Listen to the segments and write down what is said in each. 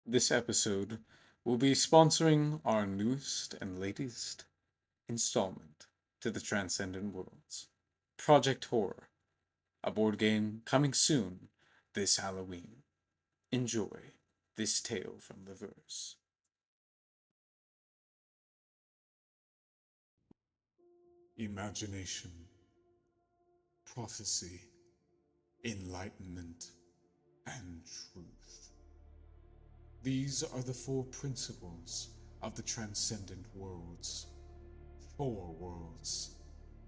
This episode will be sponsoring our newest and latest installment to the Transcendent Worlds, Project Horror, a board game coming soon this Halloween. Enjoy this tale from the verse. Imagination, prophecy, enlightenment, and truth. These are the four principles of the Transcendent Worlds. Four worlds,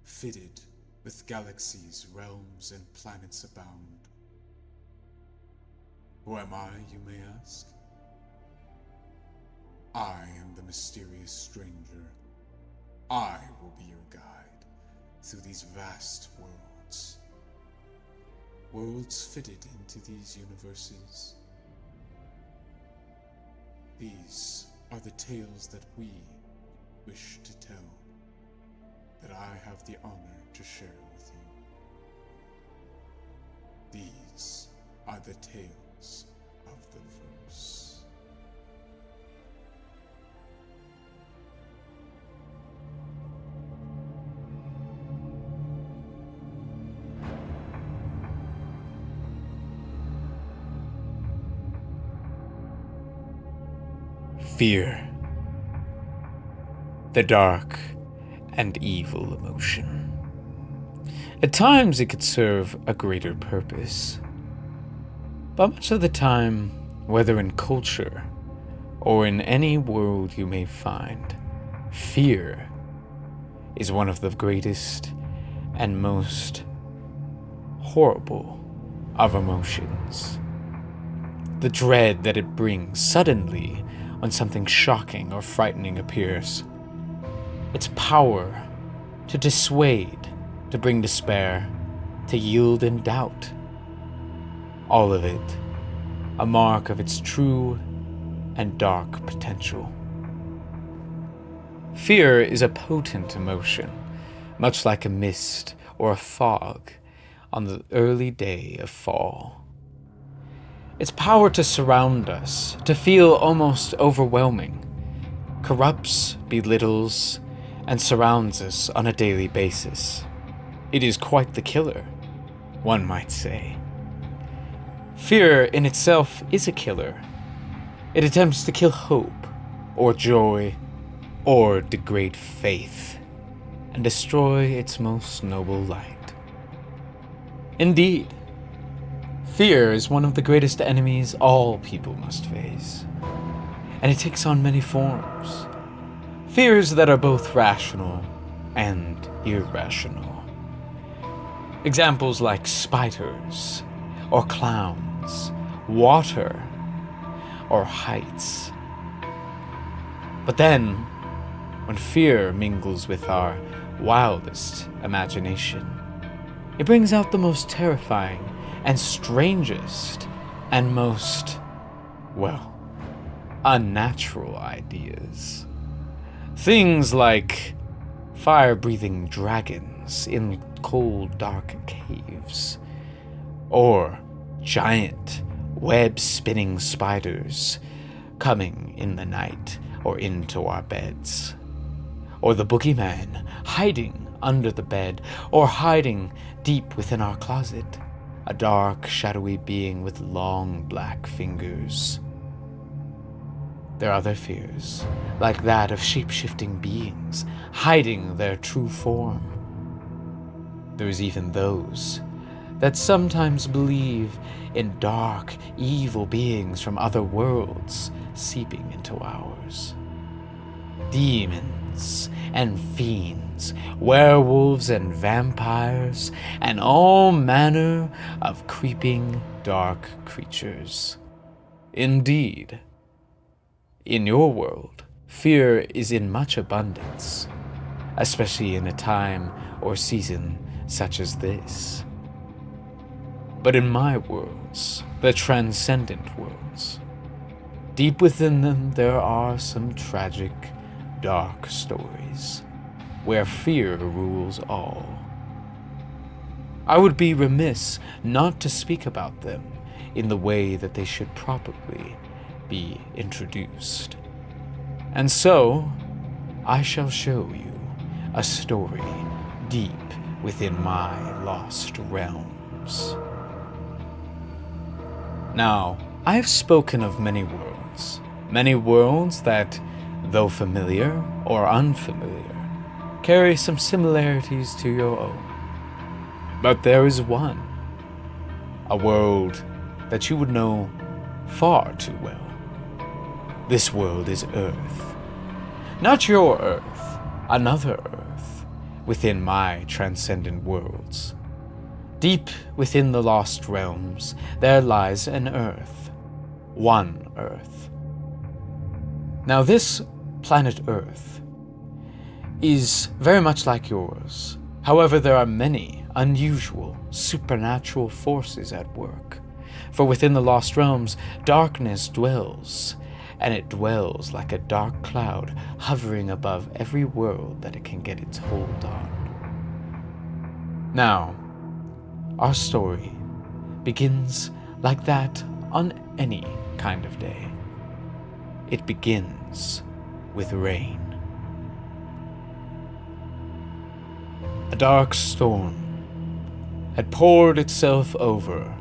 fitted with galaxies, realms, and planets abound. Who am I, you may ask? I am the mysterious stranger. I will be your guide through these vast worlds. Worlds fitted into these universes. These are the tales that we wish to tell, that I have the honor to share with you. These are the tales of the verse. Fear. The dark and evil emotion. At times it could serve a greater purpose. But much of the time, whether in culture or in any world you may find, fear is one of the greatest and most horrible of emotions. The dread that it brings suddenly when something shocking or frightening appears. Its power to dissuade, to bring despair, to yield in doubt. All of it a mark of its true and dark potential. Fear is a potent emotion, much like a mist or a fog on the early day of fall. Its power to surround us, to feel almost overwhelming, corrupts, belittles, and surrounds us on a daily basis. It is quite the killer, one might say. Fear in itself is a killer. It attempts to kill hope, or joy, or degrade faith, and destroy its most noble light. Indeed, fear is one of the greatest enemies all people must face, and it takes on many forms. Fears that are both rational and irrational. Examples like spiders, or clowns, water, or heights. But then, when fear mingles with our wildest imagination, it brings out the most terrifying and strangest and most, well, unnatural ideas. Things like fire-breathing dragons in cold, dark caves, or giant, web-spinning spiders coming in the night or into our beds, or the boogeyman hiding under the bed or hiding deep within our closet, a dark, shadowy being with long black fingers. There are other fears, like that of shape-shifting beings hiding their true form. There's even those that sometimes believe in dark, evil beings from other worlds seeping into ours. Demons and fiends, werewolves and vampires, and all manner of creeping, dark creatures. Indeed, in your world, fear is in much abundance, especially in a time or season such as this. But in my worlds, the Transcendent Worlds, deep within them there are some tragic, dark stories, where fear rules all. I would be remiss not to speak about them in the way that they should properly be introduced. And so, I shall show you a story deep within my lost realms. Now, I have spoken of many worlds that, though familiar or unfamiliar, carry some similarities to your own. But there is one, a world that you would know far too well. This world is Earth. Not your Earth, another Earth, within my Transcendent Worlds. Deep within the lost realms, there lies an Earth. One Earth. Now this planet Earth is very much like yours. However, there are many unusual, supernatural forces at work. For within the lost realms, darkness dwells, and it dwells like a dark cloud hovering above every world that it can get its hold on. Now, our story begins like that on any kind of day. It begins with rain. A dark storm had poured itself over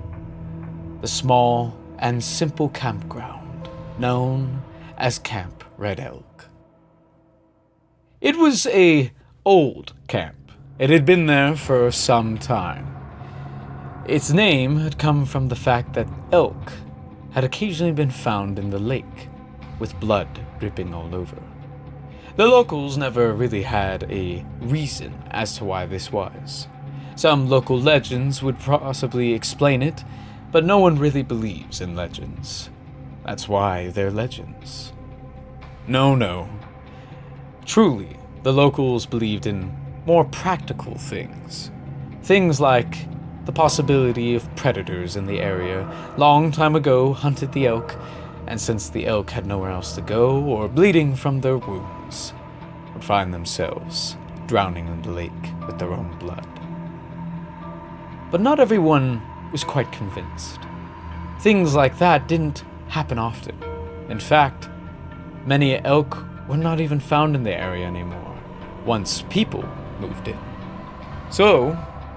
the small and simple campground known as Camp Red Elk. It was an old camp. It had been there for some time. Its name had come from the fact that elk had occasionally been found in the lake, with blood dripping all over. The locals never really had a reason as to why this was. Some local legends would possibly explain it, but no one really believes in legends. That's why they're legends. No. Truly, the locals believed in more practical things. Things like the possibility of predators in the area long time ago hunted the elk, and since the elk had nowhere else to go or bleeding from their wounds, would find themselves drowning in the lake with their own blood. But not everyone was quite convinced. Things like that didn't happen often. In fact, many elk were not even found in the area anymore once people moved in. So,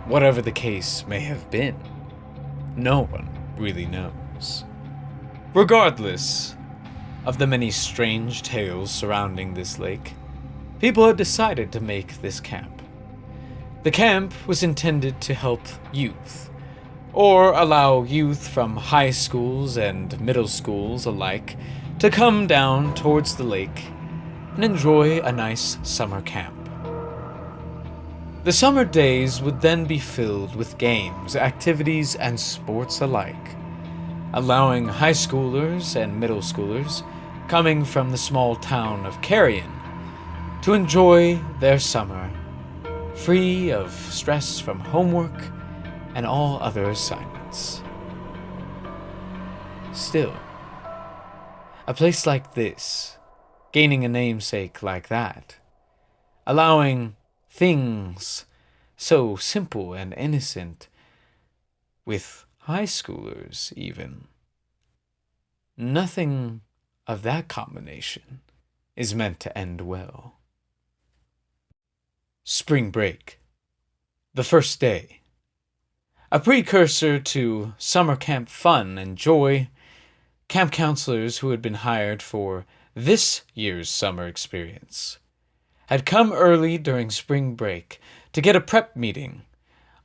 whatever the case may have been, no one really knows. Regardless of the many strange tales surrounding this lake, people had decided to make this camp. The camp was intended to help youth, or allow youth from high schools and middle schools alike to come down towards the lake and enjoy a nice summer camp. The summer days would then be filled with games, activities, and sports alike, allowing high schoolers and middle schoolers coming from the small town of Carrion to enjoy their summer, free of stress from homework and all other assignments. Still, a place like this, gaining a namesake like that, allowing things so simple and innocent, with high schoolers even, nothing of that combination is meant to end well. Spring break. The first day. A precursor to summer camp fun and joy, camp counselors who had been hired for this year's summer experience had come early during spring break to get a prep meeting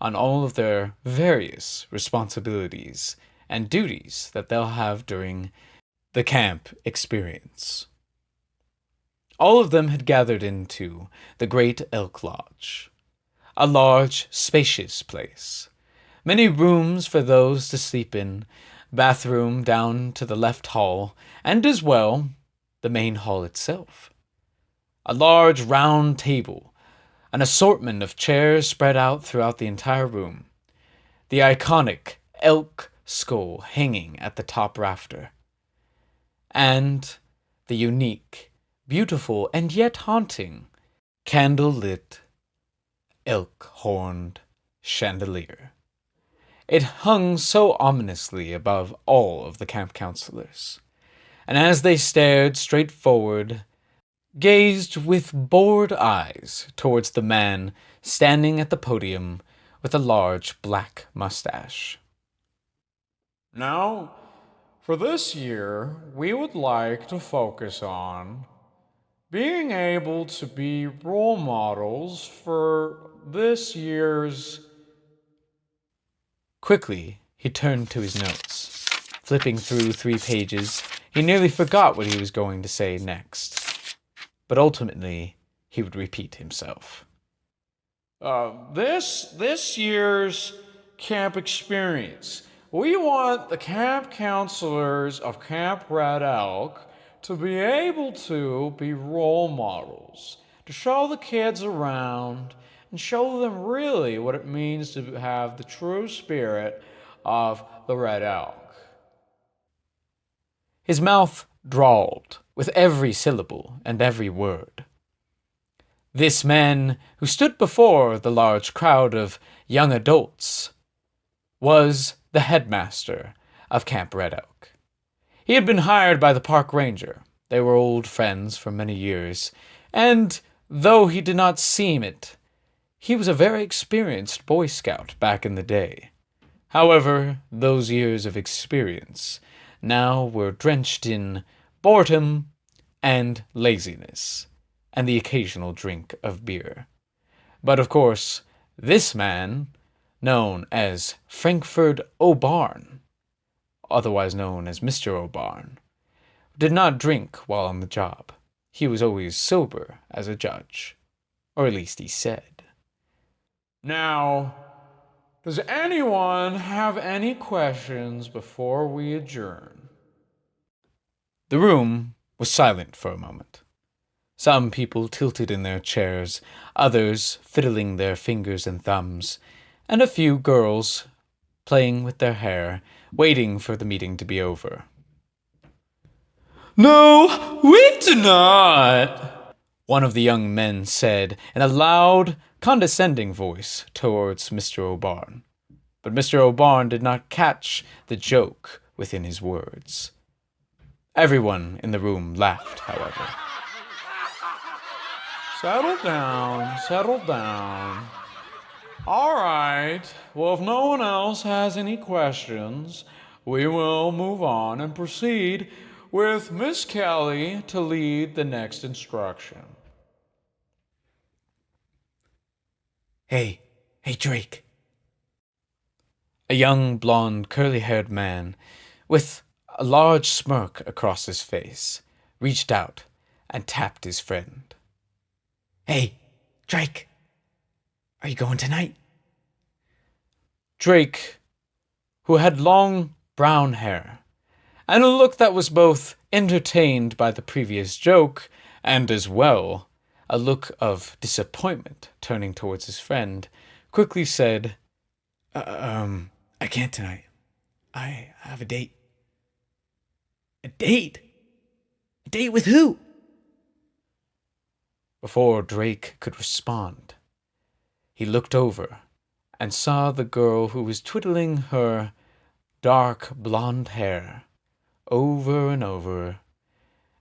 on all of their various responsibilities and duties that they'll have during the camp experience. All of them had gathered into the Great Elk Lodge, a large, spacious place. Many rooms for those to sleep in, bathroom down to the left hall, and as well, the main hall itself. A large round table, an assortment of chairs spread out throughout the entire room, the iconic elk skull hanging at the top rafter, and the unique, beautiful, and yet haunting, candle-lit, elk-horned chandelier. It hung so ominously above all of the camp counselors, and as they stared straight forward, gazed with bored eyes towards the man standing at the podium with a large black mustache. Now, for this year, we would like to focus on being able to be role models for this year's. Quickly, he turned to his notes. Flipping through 3 pages, he nearly forgot what he was going to say next. But ultimately, he would repeat himself. This year's camp experience. We want the camp counselors of Camp Red Elk to be able to be role models, to show the kids around and show them really what it means to have the true spirit of the Red Elk. His mouth drawled with every syllable and every word. This man, who stood before the large crowd of young adults, was the headmaster of Camp Red Oak. He had been hired by the park ranger. They were old friends for many years, and though he did not seem it, he was a very experienced Boy Scout back in the day. However, those years of experience now were drenched in boredom and laziness, and the occasional drink of beer. But of course, this man, known as Frankfurt O'Barn, otherwise known as Mr. O'Barn, did not drink while on the job. He was always sober as a judge, or at least he said. Now, does anyone have any questions before we adjourn? The room was silent for a moment. Some people tilted in their chairs, others fiddling their fingers and thumbs, and a few girls playing with their hair, waiting for the meeting to be over. No, we do not, one of the young men said in a loud, condescending voice towards Mr. O'Barn. But Mr. O'Barn did not catch the joke within his words. Everyone in the room laughed, however. Settle down, settle down. All right, well, if no one else has any questions, we will move on and proceed with Miss Kelly to lead the next instruction. Hey, Drake. A young, blonde, curly-haired man with a large smirk across his face reached out and tapped his friend. Hey, Drake, are you going tonight? Drake, who had long brown hair and a look that was both entertained by the previous joke and as well a look of disappointment turning towards his friend, quickly said, I can't tonight. I have a date. A date? A date with who? Before Drake could respond, he looked over and saw the girl who was twiddling her dark blonde hair over and over,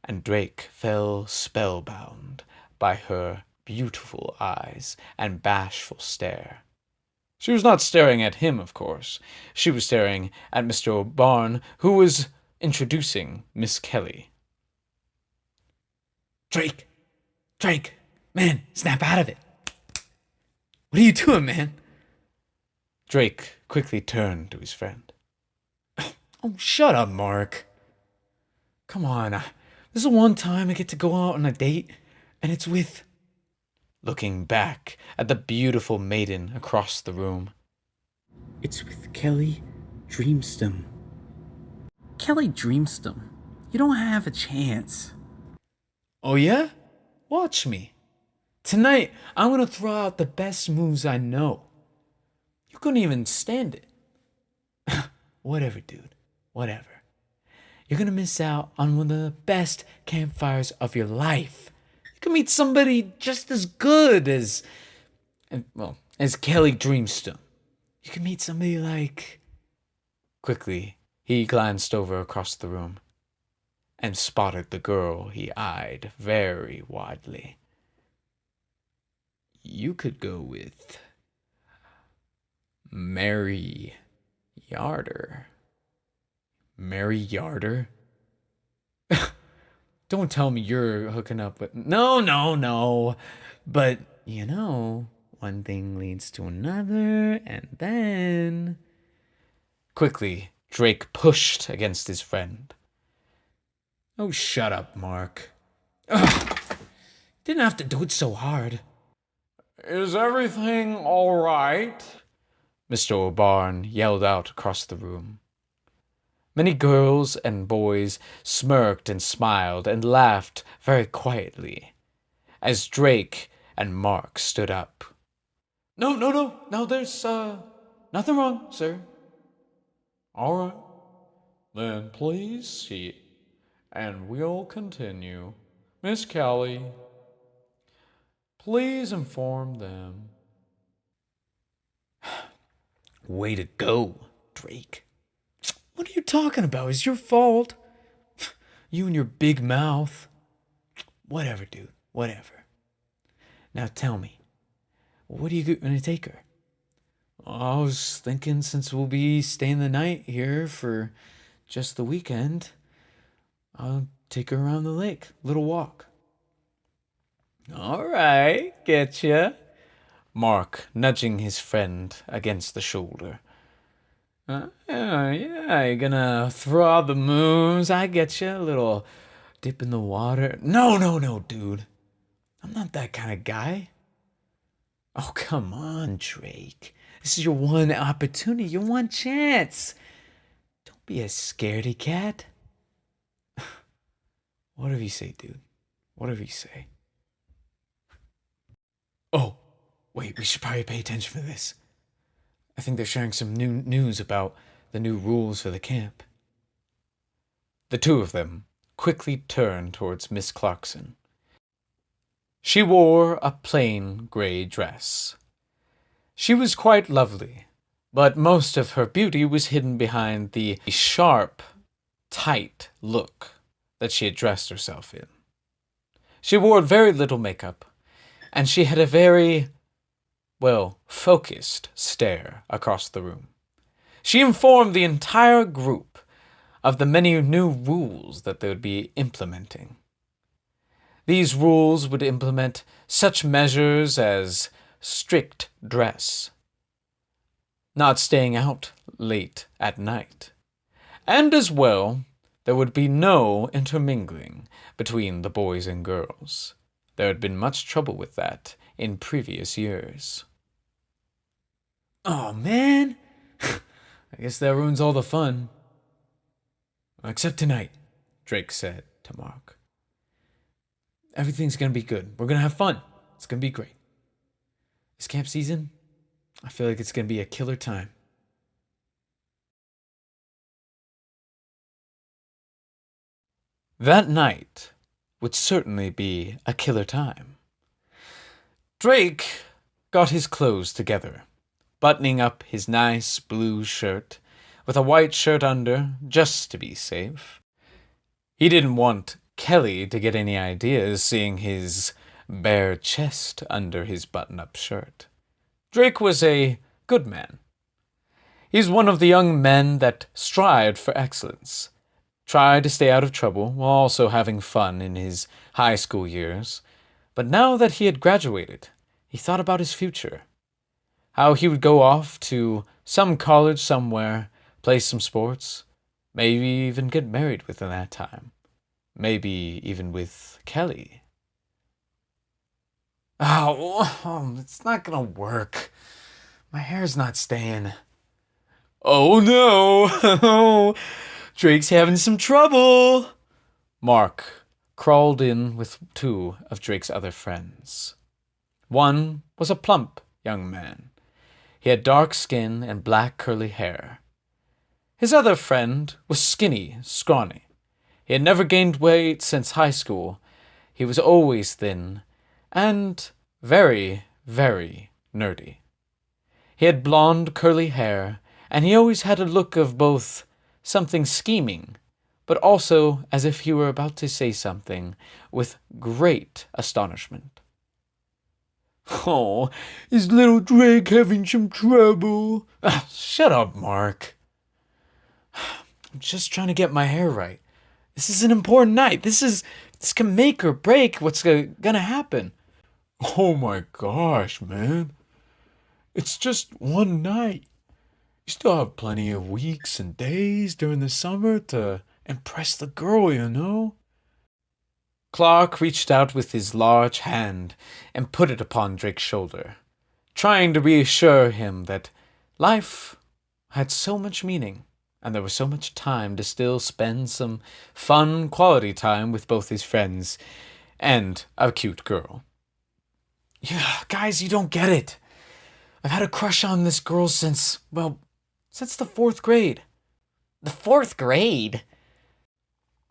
and Drake fell spellbound by her beautiful eyes and bashful stare. She was not staring at him, of course. She was staring at Mr. O'Barn, who was introducing Miss Kelly. Drake, man, snap out of it. What are you doing, man? Drake quickly turned to his friend. Oh, shut up, Mark. Come on, this is the one time I get to go out on a date, and it's with... Looking back at the beautiful maiden across the room. It's with Kelly Dreamstem. Kelly Dreamstem? You don't have a chance. Oh yeah? Watch me. Tonight, I'm gonna throw out the best moves I know. You couldn't even stand it. Whatever, dude. Whatever. You're gonna miss out on one of the best campfires of your life. You can meet somebody just as good as Kelly Dreamstem. You can meet somebody like... Quickly, he glanced over across the room. and spotted the girl he eyed very widely. You could go with Mary Yarder. Mary Yarder? Don't tell me you're hooking up with. No, no, no. But, one thing leads to another, and then. Quickly, Drake pushed against his friend. Oh, shut up, Mark. Ugh. Didn't have to do it so hard. Is everything all right? Mr. O'Barn yelled out across the room. Many girls and boys smirked and smiled and laughed very quietly as Drake and Mark stood up. No, there's, nothing wrong, sir. All right, then please sit, and we'll continue. Miss Kelly, please inform them. Way to go, Drake. What are you talking about? It's your fault. You and your big mouth. Whatever, dude. Whatever. Now tell me, what are you going to take her? I was thinking since we'll be staying the night here for just the weekend, I'll take her around the lake. Little walk. All right, getcha. Mark nudging his friend against the shoulder. Yeah, you're gonna throw out the moves. I getcha. A little dip in the water. No, dude. I'm not that kind of guy. Oh, come on, Drake. This is your one opportunity, your one chance. Don't be a scaredy cat. Whatever you say, dude. Whatever you say. Oh, wait, we should probably pay attention for this. I think they're sharing some new news about the new rules for the camp. The two of them quickly turned towards Miss Clarkson. She wore a plain gray dress. She was quite lovely, but most of her beauty was hidden behind the sharp, tight look that she had dressed herself in. She wore very little makeup, and she had a very, focused stare across the room. She informed the entire group of the many new rules that they would be implementing. These rules would implement such measures as strict dress, not staying out late at night, and as well, there would be no intermingling between the boys and girls. There had been much trouble with that in previous years. Oh, man. I guess that ruins all the fun. Except tonight, Drake said to Mark. Everything's gonna be good. We're gonna have fun. It's gonna be great. This camp season, I feel like it's gonna be a killer time. That night would certainly be a killer time. Drake got his clothes together, buttoning up his nice blue shirt with a white shirt under, just to be safe. He didn't want Kelly to get any ideas seeing his bare chest under his button-up shirt. Drake was a good man. He's one of the young men that strived for excellence, tried to stay out of trouble while also having fun in his high school years. But now that he had graduated, he thought about his future. How he would go off to some college somewhere, play some sports, maybe even get married within that time. Maybe even with Kelly. Oh, it's not gonna work. My hair's not staying. Oh no! Drake's having some trouble! Mark crawled in with two of Drake's other friends. One was a plump young man. He had dark skin and black curly hair. His other friend was skinny, scrawny. He had never gained weight since high school. He was always thin and very, very nerdy. He had blonde, curly hair, and he always had a look of both something scheming, but also as if he were about to say something with great astonishment. Oh, is little Drake having some trouble? Ah, shut up, Mark. I'm just trying to get my hair right. This is an important night. This can make or break what's gonna happen. Oh my gosh, man. It's just one night. You still have plenty of weeks and days during the summer to impress the girl, you know? Clark reached out with his large hand and put it upon Drake's shoulder, trying to reassure him that life had so much meaning and there was so much time to still spend some fun quality time with both his friends and a cute girl. Yeah, guys, you don't get it. I've had a crush on this girl since the 4th grade. The 4th grade?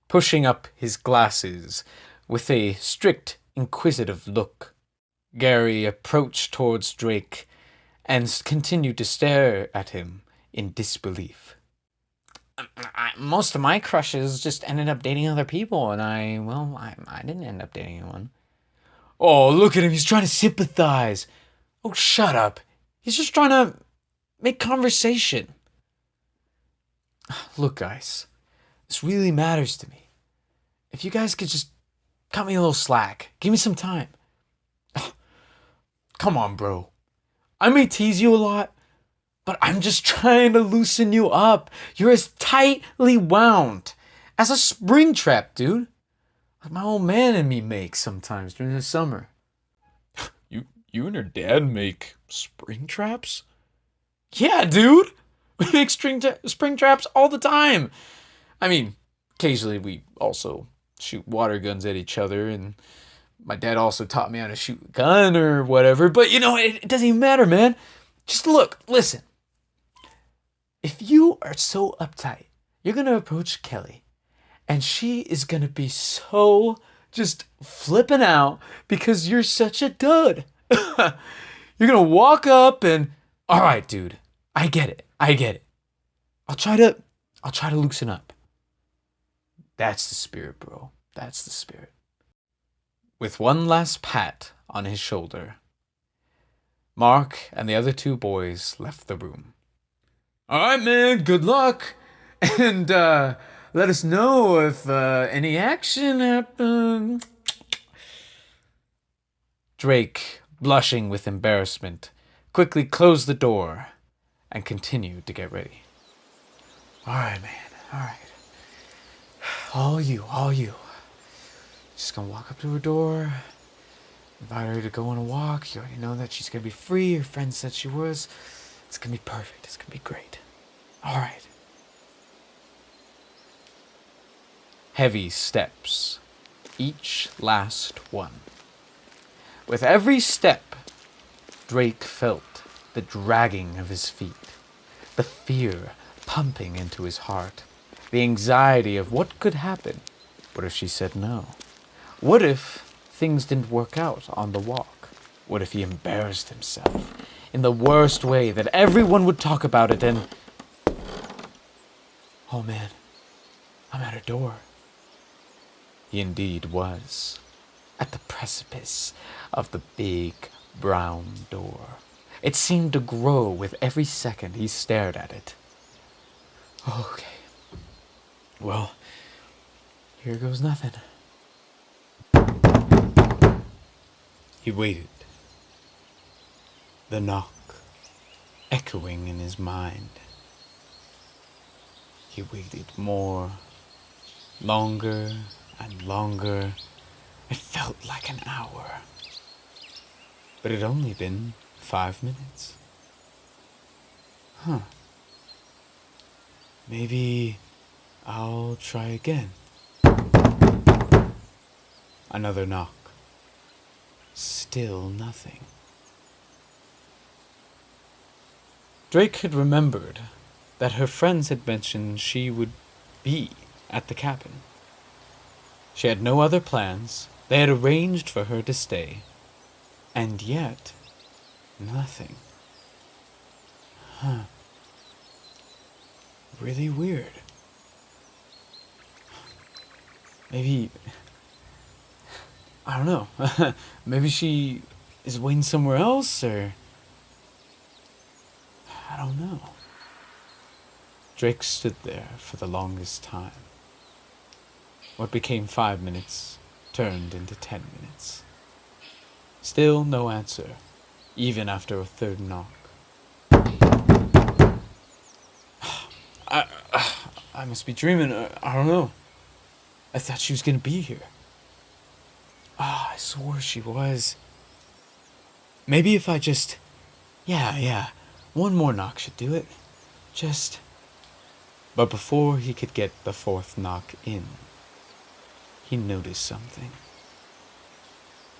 Pushing up his glasses with a strict, inquisitive look, Gary approached towards Drake and continued to stare at him in disbelief. Most of my crushes just ended up dating other people, and I didn't end up dating anyone. Oh, look at him, he's trying to sympathize. Oh, shut up. He's just trying to make conversation. Look, guys, this really matters to me. If you guys could just cut me a little slack, give me some time. Come on, bro. I may tease you a lot, but I'm just trying to loosen you up. You're as tightly wound as a spring trap, dude. Like my old man and me make sometimes during the summer. You and her dad make spring traps? Yeah, dude. We make spring traps all the time. I mean, occasionally we also shoot water guns at each other, and my dad also taught me how to shoot a gun or whatever. But, it doesn't even matter, man. Just listen. If you are so uptight, you're going to approach Kelly, and she is going to be so just flipping out because you're such a dud. You're going to walk up and, all right, dude, I get it. I'll try to loosen up. That's the spirit, bro. That's the spirit. With one last pat on his shoulder, Mark and the other 2 boys left the room. All right, man, good luck. And let us know if any action happens. Drake, blushing with embarrassment, quickly closed the door and continued to get ready. All right, man, all right. All you. Just gonna walk up to her door, invite her to go on a walk. You already know that she's gonna be free. Her friend said she was. It's gonna be perfect. It's gonna be great. All right. Heavy steps, each last one. With every step, Drake felt the dragging of his feet, the fear pumping into his heart, the anxiety of what could happen. What if she said no? What if things didn't work out on the walk? What if he embarrassed himself in the worst way that everyone would talk about it and... Oh man, I'm at her door. He indeed was, at the precipice of the big brown door. It seemed to grow with every second he stared at it. Okay. Well, here goes nothing. He waited. The knock echoing in his mind. He waited more, longer and longer. It felt like an hour. But it had only been 5 minutes. Maybe I'll try again. Another knock. Still nothing. Drake had remembered that her friends had mentioned she would be at the cabin. She had no other plans. They had arranged for her to stay. And yet, nothing. Really weird. Maybe, I don't know. Maybe she is waiting somewhere else, or I don't know. Drake stood there for the longest time. What became 5 minutes turned into 10 minutes. Still no answer, even after a third knock. I, I must be dreaming. I don't know. I thought she was gonna be here. I swore she was. Maybe if I just... Yeah. One more knock should do it. Just... But before he could get the fourth knock in, he noticed something.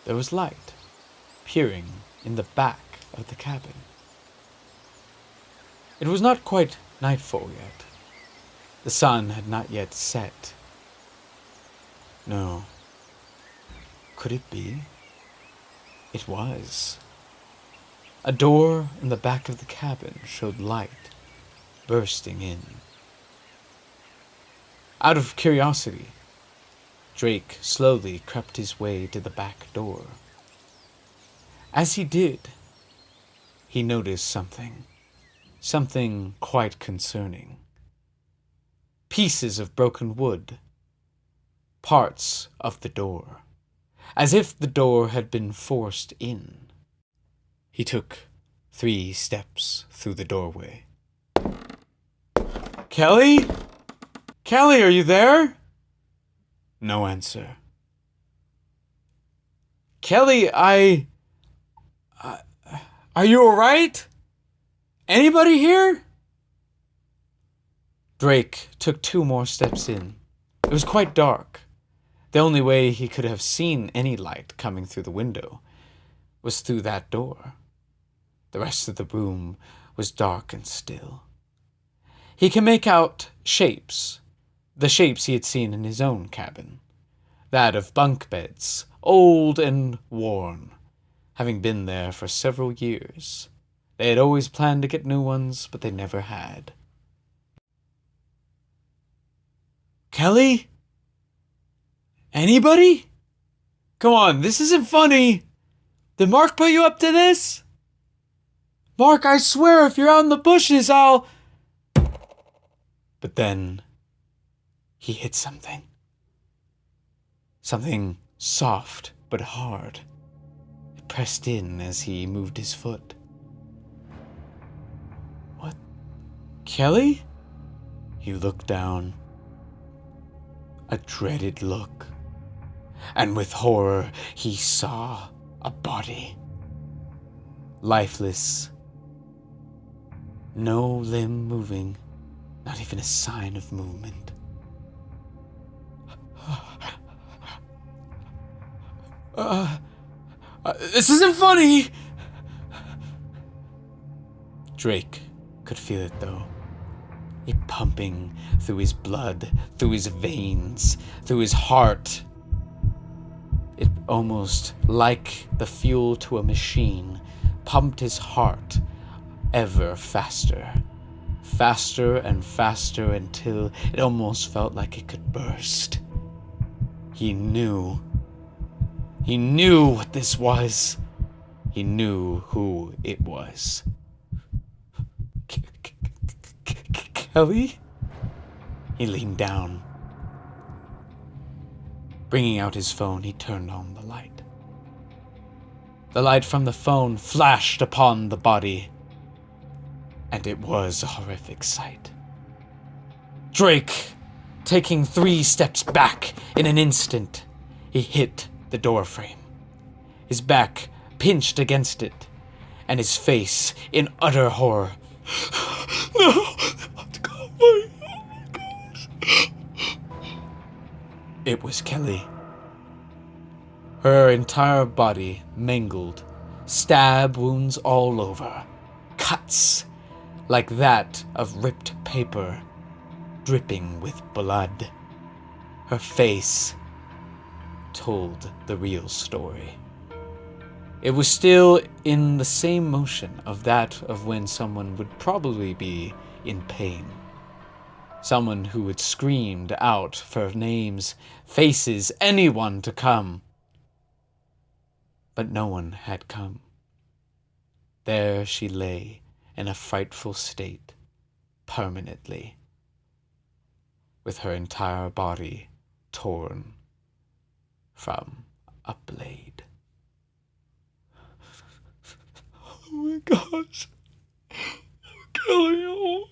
There was light peering in the back of the cabin. It was not quite nightfall yet. The sun had not yet set. No. Could it be? It was. A door in the back of the cabin showed light bursting in. Out of curiosity, Drake slowly crept his way to the back door. As he did, he noticed something quite concerning. Pieces of broken wood, parts of the door, as if the door had been forced in. He took 3 steps through the doorway. Kelly? Kelly, are you there? No answer. Kelly, are you alright? Anybody here? Drake took 2 more steps in. It was quite dark. The only way he could have seen any light coming through the window was through that door. The rest of the room was dark and still. He could make out shapes, the shapes he had seen in his own cabin, that of bunk beds, old and worn, having been there for several years. They had always planned to get new ones, but they never had. Kelly? Anybody? Come on, this isn't funny. Did Mark put you up to this? Mark, I swear if you're out in the bushes, I'll... But then he hit something. Something soft but hard. It pressed in as he moved his foot. What? Kelly? He looked down. A dreaded look. And with horror, he saw a body. Lifeless. No limb moving. Not even a sign of movement. This isn't funny! Drake could feel it though. It pumping through his blood, through his veins, through his heart. It almost like the fuel to a machine pumped his heart ever faster. Faster and faster until it almost felt like it could burst. He knew what this was. He knew who it was. Kelly? He leaned down. Bringing out his phone, he turned on the light. The light from the phone flashed upon the body. And it was a horrific sight. Drake, taking 3 steps back in an instant, he hit the doorframe. His back pinched against it, and his face in utter horror. No! Oh my gosh. It was Kelly. Her entire body mangled, stab wounds all over, cuts like that of ripped paper, dripping with blood. Her face told the real story. It was still in the same motion of that of when someone would probably be in pain. Someone who had screamed out for names, faces, anyone to come. But no one had come. There she lay in a frightful state, permanently, with her entire body torn from a blade. Oh my gosh. I'm killing you.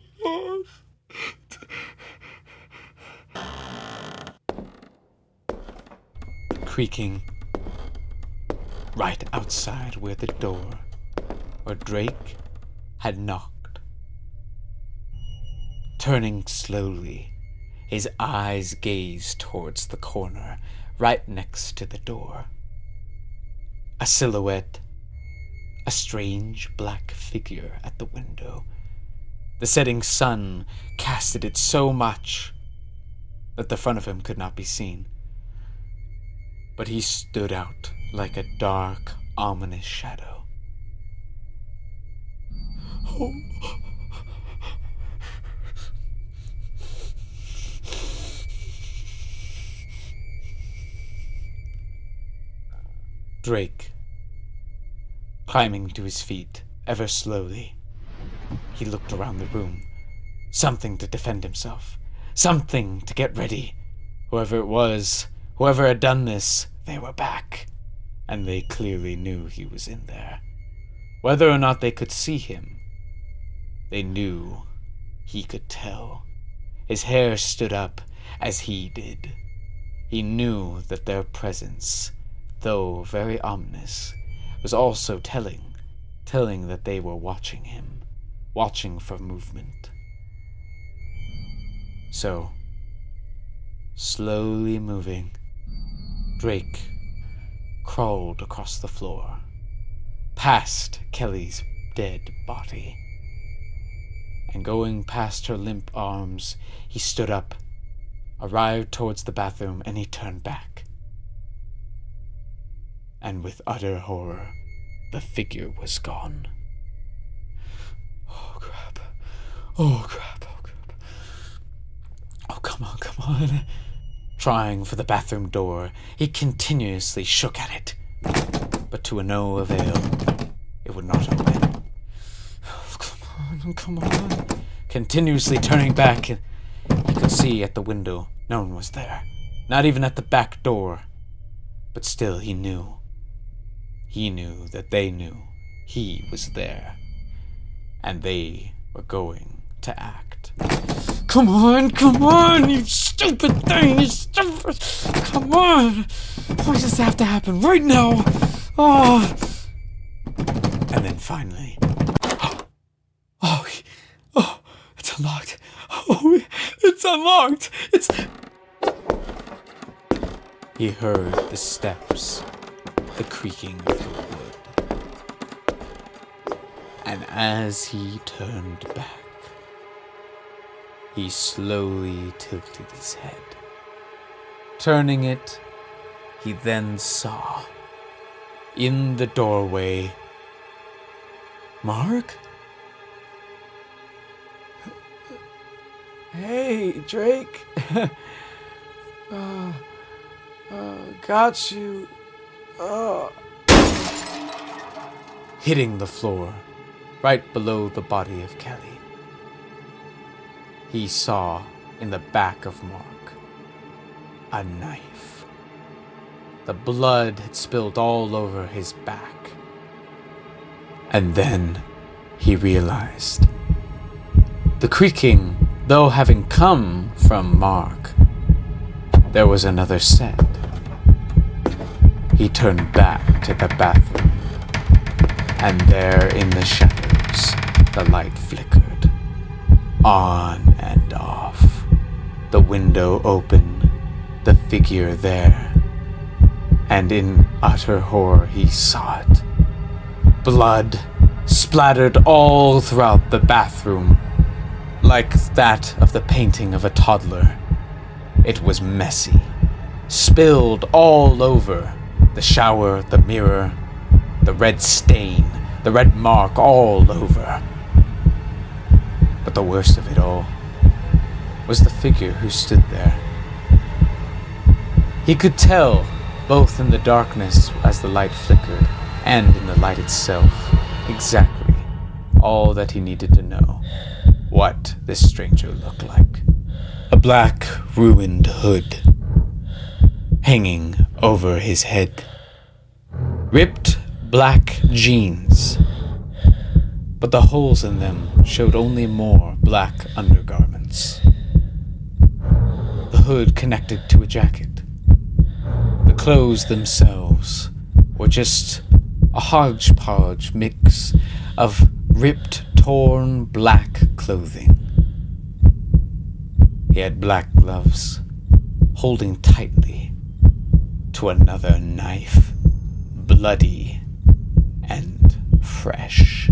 Creaking right outside where the door where Drake had knocked. Turning slowly, his eyes gazed towards the corner right next to the door. A silhouette, a strange black figure at the window. The setting sun casted it so much that the front of him could not be seen. But he stood out like a dark, ominous shadow. Oh. Drake, climbing to his feet ever slowly, he looked around the room. Something to defend himself. Something to get ready. Whoever it was, whoever had done this, they were back. And they clearly knew he was in there. Whether or not they could see him, they knew he could tell. His hair stood up as he did. He knew that their presence, though very ominous, was also telling that they were watching him, watching for movement. So, slowly moving, Drake crawled across the floor, past Kelly's dead body. And going past her limp arms, he stood up, arrived towards the bathroom, and he turned back. And with utter horror, the figure was gone. Oh crap. Oh crap. Oh crap. Oh, come on. Trying for the bathroom door, he continuously shook at it. But to no avail. It would not open. Oh, come on. Continuously turning back, he could see at the window no one was there. Not even at the back door. But still he knew. He knew that they knew he was there. And they were going to act. Come on, you stupid thing, you stupid. Come on. Why does this have to happen right now? Oh. And then finally. Oh, it's unlocked. Oh, it's unlocked. He heard the steps, the creaking of the wood. And as he turned back, he slowly tilted his head. Turning it, he then saw, in the doorway, Mark? Hey, Drake. Got you. Hitting the floor, right below the body of Kelly. He saw in the back of Mark a knife. The blood had spilled all over his back. And then he realized the creaking, though having come from Mark, there was another set. He turned back to the bathroom, and there in the shadows, the light flickered, on and off. The window open, the figure there, and in utter horror he saw it. Blood splattered all throughout the bathroom, like that of the painting of a toddler. It was messy, spilled all over the shower, the mirror, the red stain, the red mark all over. But the worst of it all was the figure who stood there. He could tell, both in the darkness as the light flickered, and in the light itself, exactly all that he needed to know what this stranger looked like. A black, ruined hood hanging over his head. Ripped black jeans, but the holes in them showed only more black undergarments. The hood connected to a jacket. The clothes themselves were just a hodgepodge mix of ripped, torn black clothing. He had black gloves, holding tightly to another knife, bloody and fresh.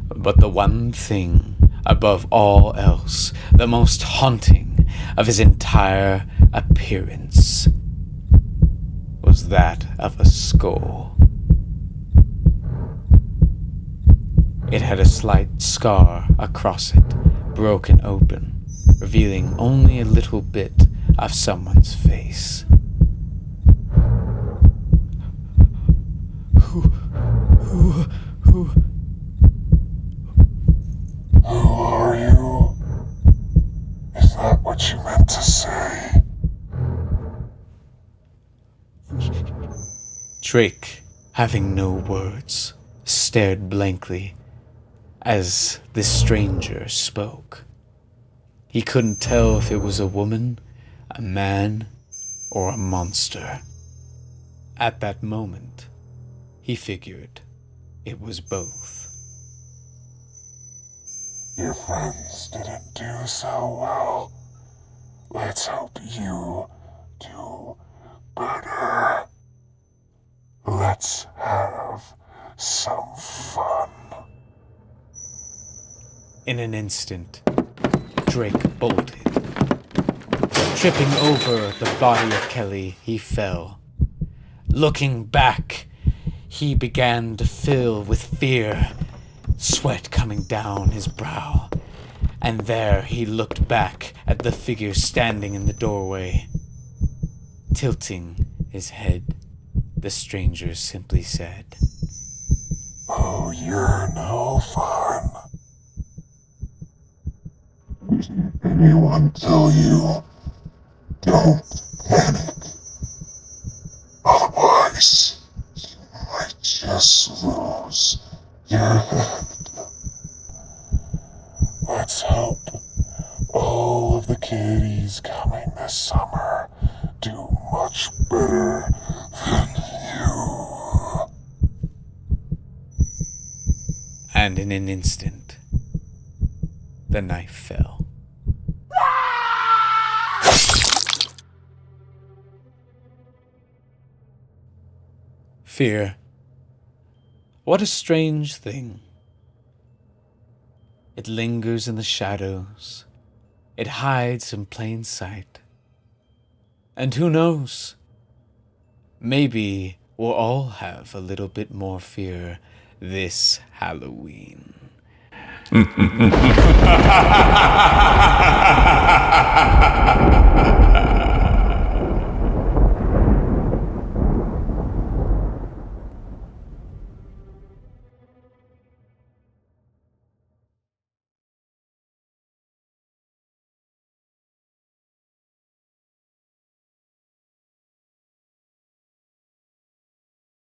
But the one thing, above all else, the most haunting of his entire appearance, was that of a skull. It had a slight scar across it, broken open, revealing only a little bit of someone's face. Who are you? Is that what you meant to say? Drake, having no words, stared blankly as this stranger spoke. He couldn't tell if it was a woman, a man, or a monster. At that moment, he figured it was both. Your friends didn't do so well. Let's hope you do better. Let's have some fun. In an instant, Drake bolted. Tripping over the body of Kelly, he fell. Looking back, he began to fill with fear, sweat coming down his brow. And there he looked back at the figure standing in the doorway. Tilting his head, the stranger simply said, "Oh, you're no fun. Did anyone tell you? Don't panic. Otherwise, you might just lose your head. Let's hope all of the kitties coming this summer do much better than you." and in an instant, the knife fell. Fear. What a strange thing. It lingers in the shadows. It hides in plain sight. And who knows? Maybe we'll all have a little bit more fear this Halloween.